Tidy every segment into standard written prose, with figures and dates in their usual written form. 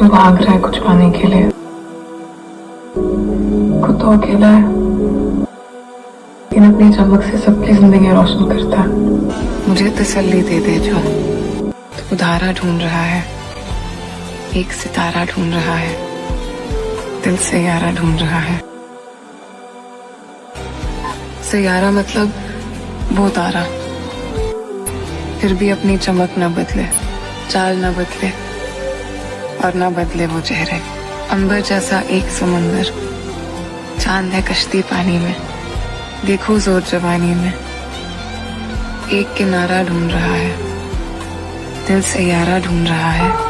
जो भाग रहा है कुछ पाने के लिए, खुद तो अकेला है लेकिन अपनी चमक से सबकी जिंदगी रोशन करता है। मुझे तसल्ली दे दे जो तू धारा ढूंढ रहा है, एक सितारा ढूंढ रहा है, दिल से यारा ढूंढ रहा है। सैयारा मतलब वो तारा, फिर भी अपनी चमक न बदले, चाल न बदले और न बदले वो चेहरे। अंबर जैसा एक समंदर, चांद है कश्ती पानी में, देखो जोर जवानी में। एक किनारा ढूंढ रहा है, दिल से यारा ढूंढ रहा है।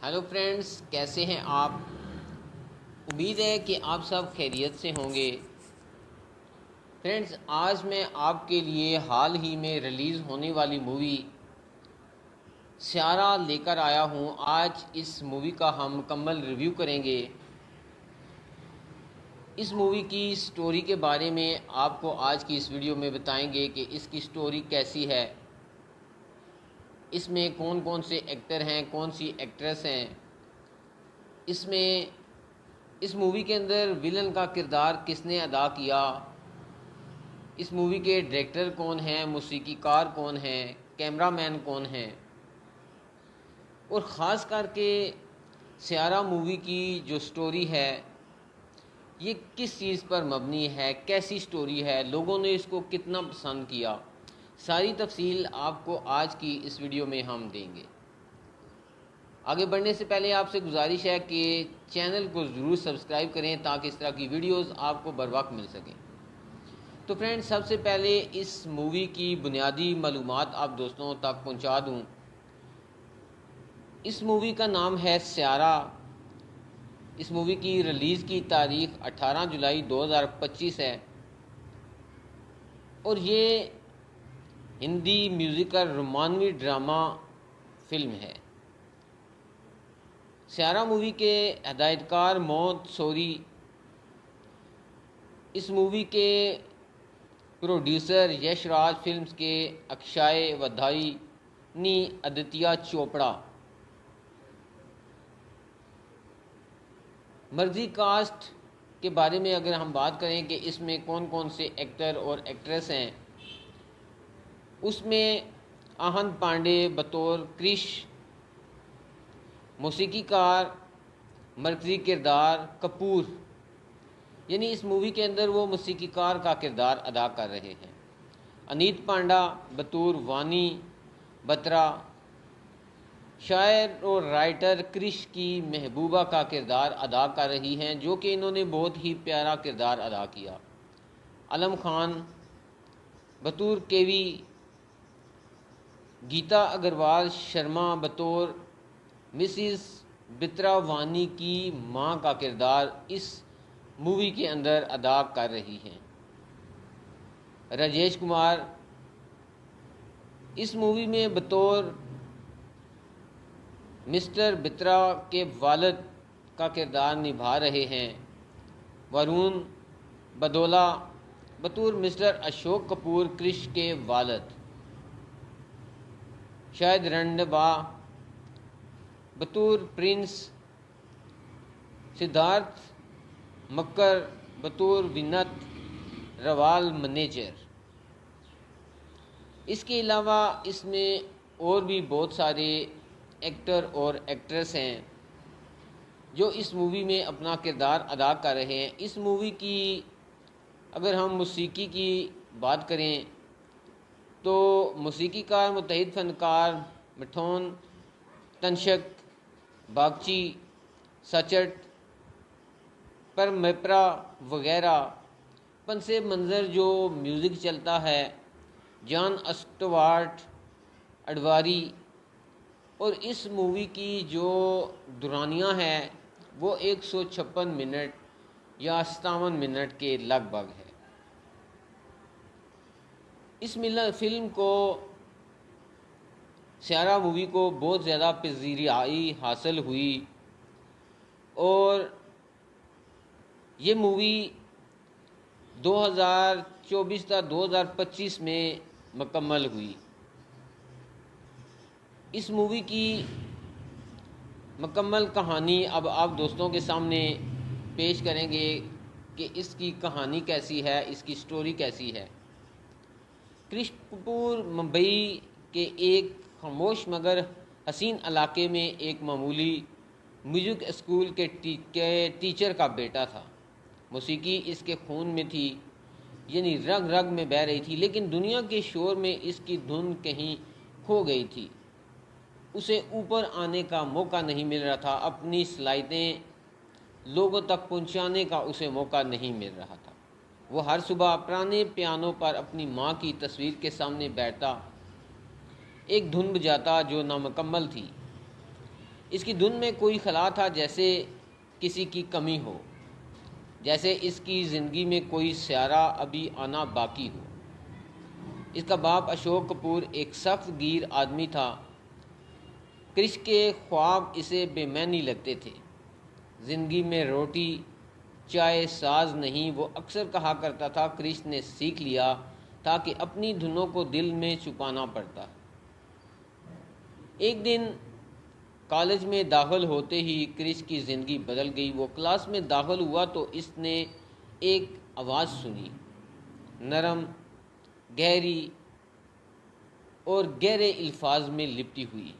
हेलो फ्रेंड्स, कैसे हैं आप। उम्मीद है कि आप सब खैरियत से होंगे। फ्रेंड्स, आज मैं आपके लिए हाल ही में रिलीज़ होने वाली मूवी स्यारा लेकर आया हूं। आज इस मूवी का हम मुकम्मल रिव्यू करेंगे। इस मूवी की स्टोरी के बारे में आपको आज की इस वीडियो में बताएंगे कि इसकी स्टोरी कैसी है, इसमें कौन कौन से एक्टर हैं, कौन सी एक्ट्रेस हैं, इसमें इस मूवी के अंदर विलन का किरदार किसने अदा किया, इस मूवी के डायरेक्टर कौन हैं, मौसीकीकार कौन हैं, कैमरामैन कौन हैं, और ख़ास करके स्यारा मूवी की जो स्टोरी है ये किस चीज़ पर मबनी है, कैसी स्टोरी है, लोगों ने इसको कितना पसंद किया, सारी तफसील आपको आज की इस वीडियो में हम देंगे। आगे बढ़ने से पहले आपसे गुजारिश है कि चैनल को ज़रूर सब्सक्राइब करें ताकि इस तरह की वीडियोस आपको बर वक्त मिल सकें। तो फ्रेंड्स, सबसे पहले इस मूवी की बुनियादी मालूमात आप दोस्तों तक पहुंचा दूं। इस मूवी का नाम है स्यारा। इस मूवी की रिलीज़ की तारीख 18 जुलाई 2025 है और ये हिंदी म्यूज़िकल रोमानवी ड्रामा फिल्म है। स्यारा मूवी के हिदायतकार मोहम्मद सोरी, इस मूवी के प्रोड्यूसर यशराज फिल्म्स के अक्षय वधाई नी आदित्य चोपड़ा। मर्जी कास्ट के बारे में अगर हम बात करें कि इसमें कौन कौन से एक्टर और एक्ट्रेस हैं, उसमें आहन पांडे बतौर क्रिश, मौसीकीकार मरकजी किरदार कपूर, यानी इस मूवी के अंदर वो मौसीकीकार का किरदार अदा कर रहे हैं। अनीत पांडा बतौर वानी बत्रा, शायर और राइटर क्रिश की महबूबा का किरदार अदा कर रही हैं, जो कि इन्होंने बहुत ही प्यारा किरदार अदा किया। आलम खान बतौर केवी, गीता अग्रवाल शर्मा बतौर मिसिस बित्रा वानी की मां का किरदार इस मूवी के अंदर अदा कर रही हैं। राजेश कुमार इस मूवी में बतौर मिस्टर बित्रा के वालिद का किरदार निभा रहे हैं। वरुण बदोला बतौर मिस्टर अशोक कपूर क्रिश के वालिद। शाहिद रंडबा बतौर प्रिंस, सिद्धार्थ मक्कर बतौर विनत रवाल मैनेजर। इसके अलावा इसमें और भी बहुत सारे एक्टर और एक्ट्रेस हैं जो इस मूवी में अपना किरदार अदा कर रहे हैं। इस मूवी की अगर हम मौसीकी की बात करें तो मौसीकीकार मुतहिद फनकार मिठोन तनशक बागची सचट पर मेपरा वगैरह। पंसे मंज़र जो म्यूज़िक चलता है, जॉन स्टुअर्ट अडवारी, और इस मूवी की जो दुरानियाँ हैं वो 156 मिनट या 57 मिनट के लगभग है। इस फिल्म को स्यारा मूवी को बहुत ज़्यादा पज़ीराई हासिल हुई और ये मूवी 2024 था 2025 में मुकम्मल हुई। इस मूवी की मुकम्मल कहानी अब आप दोस्तों के सामने पेश करेंगे कि इसकी कहानी कैसी है, इसकी स्टोरी कैसी है। क्रिश कपूर मुंबई के एक खामोश मगर हसीन इलाके में एक मामूली म्यूज़िक स्कूल के टीचर का बेटा था। मौसीकी इसके खून में थी, यानी रग रग में बह रही थी, लेकिन दुनिया के शोर में इसकी धुन कहीं खो गई थी। उसे ऊपर आने का मौका नहीं मिल रहा था, अपनी सलाहियतें लोगों तक पहुंचाने का उसे मौका नहीं मिल रहा था। वो हर सुबह पुराने पियानो पर अपनी माँ की तस्वीर के सामने बैठता, एक धुन बजाता जो नामुकम्मल थी। इसकी धुन में कोई खला था जैसे किसी की कमी हो, जैसे इसकी ज़िंदगी में कोई स्यारा अभी आना बाकी हो। इसका बाप अशोक कपूर एक सख्त गिर आदमी था। क्रिश के ख्वाब इसे बेमैनी लगते थे। ज़िंदगी में रोटी चाय साज नहीं, वो अक्सर कहा करता था। क्रिश ने सीख लिया था कि अपनी धुनों को दिल में छुपाना पड़ता है। एक दिन कॉलेज में दाखिल होते ही क्रिश की ज़िंदगी बदल गई। वो क्लास में दाखिल हुआ तो इसने एक आवाज़ सुनी, नरम, गहरी और गहरे अल्फाज में लिपटी हुई।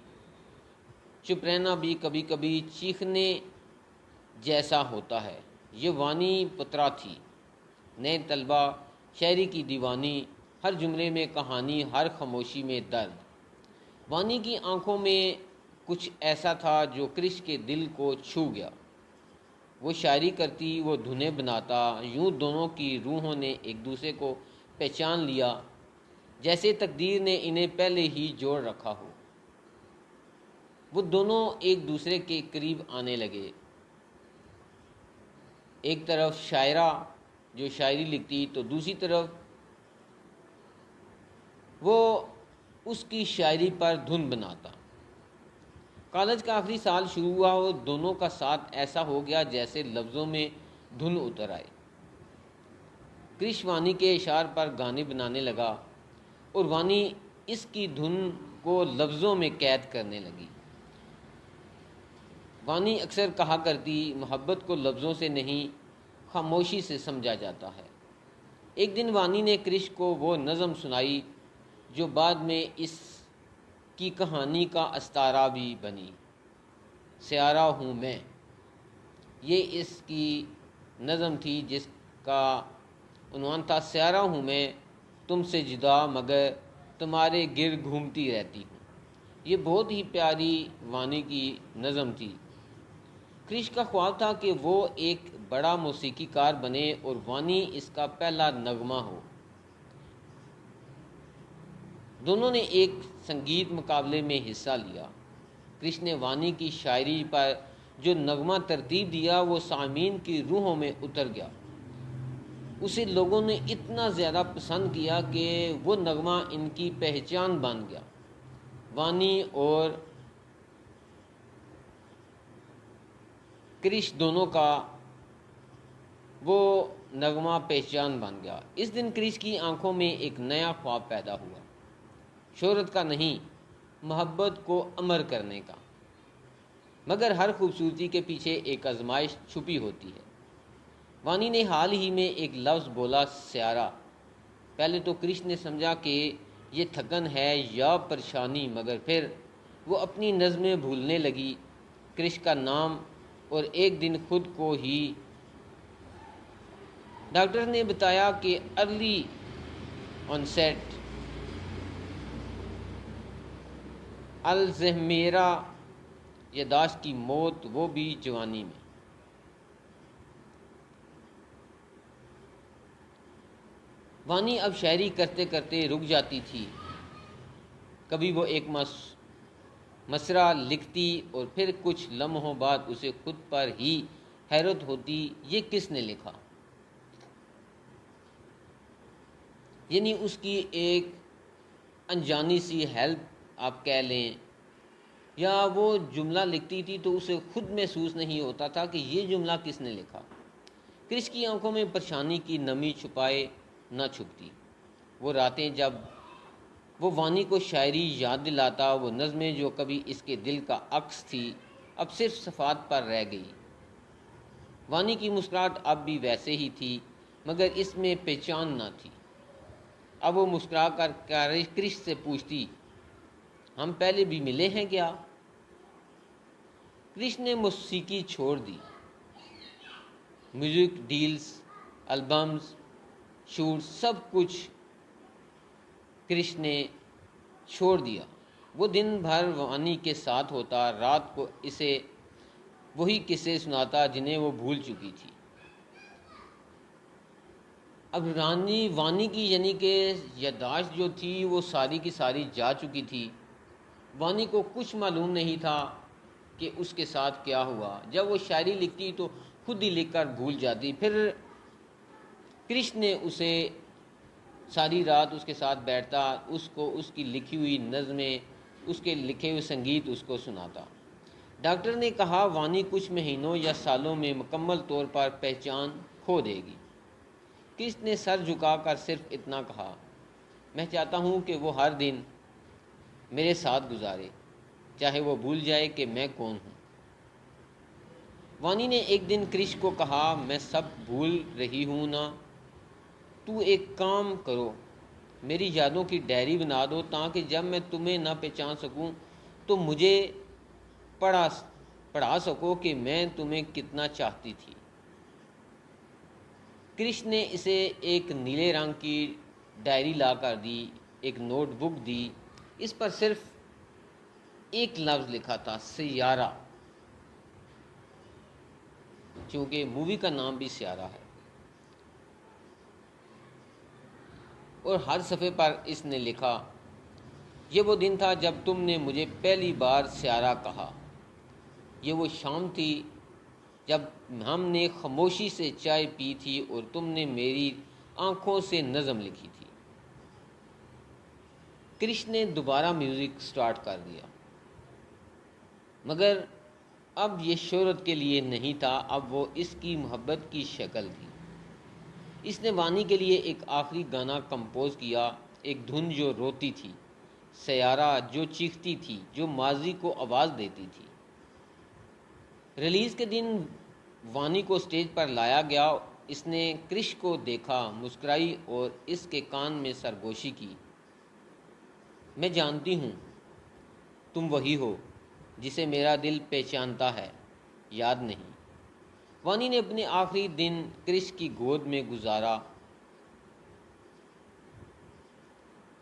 चुप रहना भी कभी कभी चीखने जैसा होता है। ये वानी पत्रा थी, नए तलबा, शायरी की दीवानी, हर जुमले में कहानी, हर खामोशी में दर्द। वानी की आंखों में कुछ ऐसा था जो क्रिश के दिल को छू गया। वो शायरी करती, वो धुनें बनाता, यूं दोनों की रूहों ने एक दूसरे को पहचान लिया, जैसे तकदीर ने इन्हें पहले ही जोड़ रखा हो। वो दोनों एक दूसरे के करीब आने लगे। एक तरफ शायरा जो शायरी लिखती, तो दूसरी तरफ वो उसकी शायरी पर धुन बनाता। कॉलेज का आखिरी साल शुरू हुआ और दोनों का साथ ऐसा हो गया जैसे लफ्ज़ों में धुन उतर आए। क्रिश वानी के इशार पर गाने बनाने लगा और वानी इसकी धुन को लफ्ज़ों में कैद करने लगी। वानी अक्सर कहा करती, मोहब्बत को लफ्ज़ों से नहीं, खामोशी से समझा जाता है। एक दिन वानी ने क्रिश को वो नज़म सुनाई जो बाद में इसकी कहानी का अस्तारा भी बनी। स्यारा हूँ मैं, ये इसकी नज़म थी जिसका उन्वान था, स्यारा हूँ मैं तुमसे जुदा मगर तुम्हारे गिर घूमती रहती हूँ। ये बहुत ही प्यारी वानी की नज़म थी। क्रिश का ख्वाब था कि वो एक बड़ा मौसीकीकार बने और वानी इसका पहला नगमा हो। दोनों ने एक संगीत मुकाबले में हिस्सा लिया। क्रिश ने वानी की शायरी पर जो नगमा तरतीब दिया वो सामीन की रूहों में उतर गया। उसे लोगों ने इतना ज़्यादा पसंद किया कि वो नगमा इनकी पहचान बन गया। वानी और क्रिश दोनों का वो नगमा पहचान बन गया। इस दिन क्रिश की आंखों में एक नया ख्वाब पैदा हुआ, शोहरत का नहीं, मोहब्बत को अमर करने का। मगर हर खूबसूरती के पीछे एक आजमाइश छुपी होती है। वानी ने हाल ही में एक लफ्ज़ बोला, स्यारा। पहले तो क्रिश ने समझा कि ये थकन है या परेशानी, मगर फिर वो अपनी नज़में भूलने लगी, क्रिश का नाम, और एक दिन खुद को ही। डॉक्टर ने बताया कि अर्ली ऑनसेट अल्ज़ाइमर यादाश्त की मौत, वो भी जवानी में। वानी अब शायरी करते करते रुक जाती थी। कभी वो एक मसरा लिखती और फिर कुछ लम्हों बाद उसे खुद पर ही हैरत होती, ये किसने लिखा। यानी उसकी एक अनजानी सी हेल्प आप कह लें, या वो जुमला लिखती थी तो उसे खुद महसूस नहीं होता था कि ये जुमला किसने लिखा। क्रिश की आंखों में परेशानी की नमी छुपाए न छुपती। वो रातें जब वो वानी को शायरी याद दिलाता, वो नज़में जो कभी इसके दिल का अक्स थी अब सिर्फ सफ़ात पर रह गई। वानी की मुस्कुराहट अब भी वैसे ही थी, मगर इसमें पहचान न थी। अब वो मुस्कुरा कर क्रिश से पूछती, हम पहले भी मिले हैं क्या। क्रिश ने मौसीकी छोड़ दी। म्यूज़िक डील्स, एल्बम्स, शूट, सब कुछ क्रिश ने छोड़ दिया। वो दिन भर वानी के साथ होता, रात को इसे वही किस्से सुनाता जिन्हें वो भूल चुकी थी। अब वानी की यानी कि यादाश्त जो थी वो सारी की सारी जा चुकी थी। वानी को कुछ मालूम नहीं था कि उसके साथ क्या हुआ। जब वो शायरी लिखती तो खुद ही लिखकर भूल जाती। फिर कृष्ण ने उसे सारी रात उसके साथ बैठता, उसको उसकी लिखी हुई नज़में, उसके लिखे हुए संगीत उसको सुनाता। डॉक्टर ने कहा वानी कुछ महीनों या सालों में मुकम्मल तौर पर पहचान खो देगी। कृष्ण ने सर झुकाकर सिर्फ इतना कहा, मैं चाहता हूँ कि वो हर दिन मेरे साथ गुजारे, चाहे वो भूल जाए कि मैं कौन हूँ। वानी ने एक दिन कृष्ण को कहा, मैं सब भूल रही हूँ ना, तू एक काम करो, मेरी यादों की डायरी बना दो ताकि जब मैं तुम्हें ना पहचान सकूं तो मुझे पढ़ा पढ़ा सको कि मैं तुम्हें कितना चाहती थी। कृष्ण ने इसे एक नीले रंग की डायरी ला कर दी, एक नोटबुक दी। इस पर सिर्फ एक लफ्ज़ लिखा था, सियारा, क्योंकि मूवी का नाम भी सियारा है। और हर सफ़े पर इसने लिखा, ये वो दिन था जब तुमने मुझे पहली बार सियारा कहा। ये वो शाम थी जब हमने खामोशी से चाय पी थी और तुमने मेरी आंखों से नज़म लिखी थी। कृष्ण ने दोबारा म्यूज़िक स्टार्ट कर दिया, मगर अब ये शोहरत के लिए नहीं था, अब वो इसकी मोहब्बत की शक्ल थी। इसने वानी के लिए एक आखिरी गाना कंपोज किया, एक धुन जो रोती थी, सयारा जो चीखती थी, जो माजी को आवाज़ देती थी। रिलीज़ के दिन वानी को स्टेज पर लाया गया। इसने कृष को देखा, मुस्कुराई और इसके कान में सरगोशी की, मैं जानती हूँ तुम वही हो जिसे मेरा दिल पहचानता है, याद नहीं। वानी ने अपने आखिरी दिन कृष की गोद में गुजारा।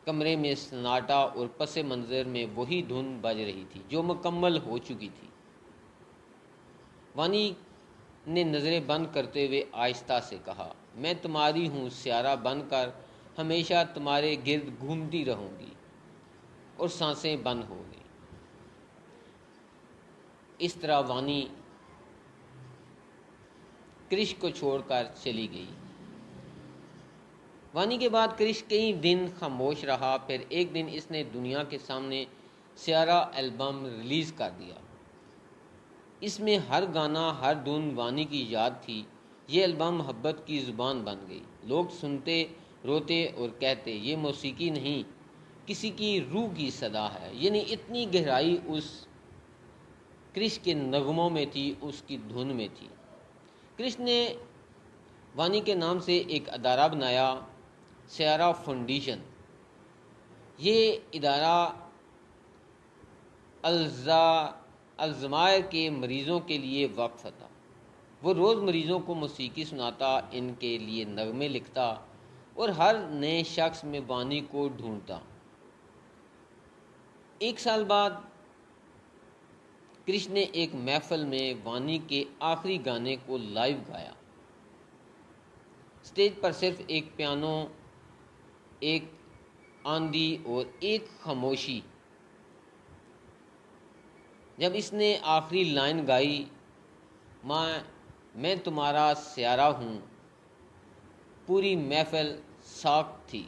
कमरे में सन्नाटा और पसे मंज़र में वही धुन बज रही थी जो मुकम्मल हो चुकी थी। वानी ने नज़रें बंद करते हुए आहिस्ता से कहा, मैं तुम्हारी हूँ, सियारा बनकर हमेशा तुम्हारे गिर्द घूमती रहूँगी। और सांसें बंद हो गई। इस तरह वानी कृष को छोड़कर चली गई। वानी के बाद कृष कई दिन खामोश रहा। फिर एक दिन इसने दुनिया के सामने सियारा एल्बम रिलीज़ कर दिया। इसमें हर गाना, हर धुन वानी की याद थी। ये एल्बम मोहब्बत की ज़ुबान बन गई। लोग सुनते, रोते और कहते, ये मौसीकी नहीं, किसी की रूह की सदा है। यानी इतनी गहराई उस कृष के नगमों में थी, उसकी धुन में थी। कृष ने वानी के नाम से एक अदारा बनाया, सियारा फाउंडेशन। ये इदारा अल्ज़ाइमर के मरीज़ों के लिए वक्फ था। वो रोज़ मरीज़ों को मौसीकी सुनाता, इनके लिए नगमे लिखता और हर नए शख्स में वानी को ढूंढता। एक साल बाद कृष्ण ने एक महफिल में वानी के आखिरी गाने को लाइव गाया। स्टेज पर सिर्फ एक पियानो, एक आंधी और एक खामोशी। जब इसने आखिरी लाइन गाई, मैं तुम्हारा सियारा हूँ, पूरी महफिल साख थी,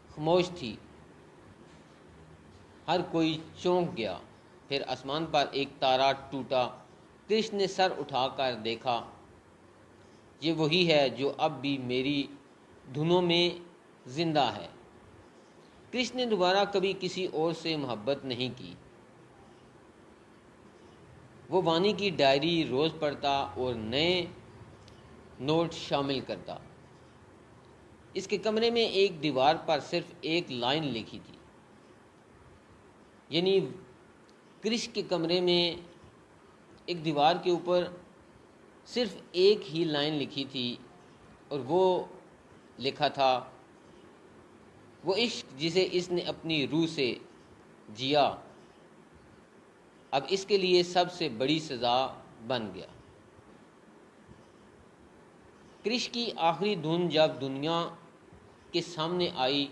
खामोश थी, हर कोई चौंक गया। फिर आसमान पर एक तारा टूटा। कृष्ण ने सर उठाकर देखा, ये वही है जो अब भी मेरी धुनों में जिंदा है। कृष्ण ने दोबारा कभी किसी और से मोहब्बत नहीं की। वो वानी की डायरी रोज़ पढ़ता और नए नोट शामिल करता। इसके कमरे में एक दीवार पर सिर्फ एक लाइन लिखी थी, यानी कृष के कमरे में एक दीवार के ऊपर सिर्फ एक ही लाइन लिखी थी और वो लिखा था, वो इश्क जिसे इसने अपनी रूह से जिया अब इसके लिए सबसे बड़ी सज़ा बन गया। कृष की आखिरी धुन जब दुनिया के सामने आई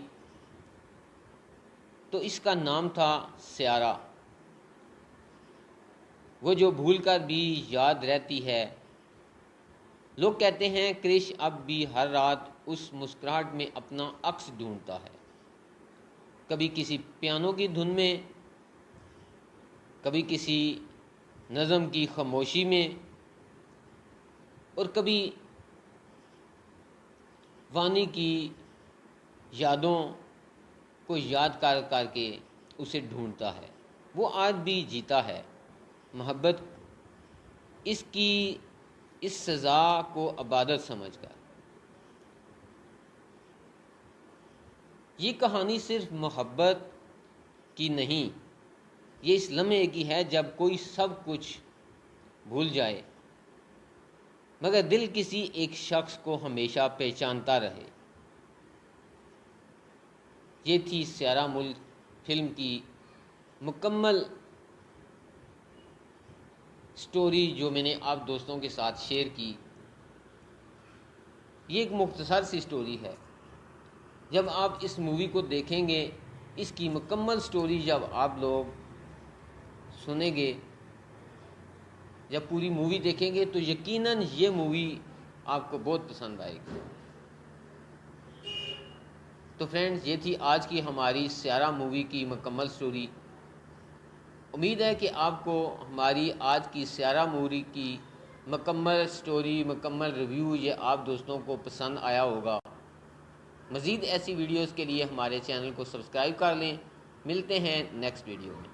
तो इसका नाम था सियारा। वो जो भूल कर भी याद रहती है। लोग कहते हैं क्रिश अब भी हर रात उस मुस्कुराहट में अपना अक्स ढूंढता है, कभी किसी पियानो की धुन में, कभी किसी नज़म की खामोशी में, और कभी वानी की यादों को याद कर करके उसे ढूंढता है। वो आज भी जीता है मोहब्बत इसकी इस सज़ा को इबादत समझकर। ये कहानी सिर्फ मोहब्बत की नहीं, ये इस लम्हे की है जब कोई सब कुछ भूल जाए मगर दिल किसी एक शख्स को हमेशा पहचानता रहे। ये थी स्यारा मुल्क फिल्म की मुकम्मल स्टोरी जो मैंने आप दोस्तों के साथ शेयर की। ये एक मुख्तसर सी स्टोरी है। जब आप इस मूवी को देखेंगे, इसकी मुकम्मल स्टोरी जब आप लोग सुनेंगे, जब पूरी मूवी देखेंगे तो यकीनन ये मूवी आपको बहुत पसंद आएगी। तो फ्रेंड्स, ये थी आज की हमारी स्यारा मूवी की मुकम्मल स्टोरी। उम्मीद है कि आपको हमारी आज की स्यारा मूवी की मुकम्मल स्टोरी, मुकम्मल रिव्यू ये आप दोस्तों को पसंद आया होगा। मज़ीद ऐसी वीडियोस के लिए हमारे चैनल को सब्सक्राइब कर लें। मिलते हैं नेक्स्ट वीडियो में।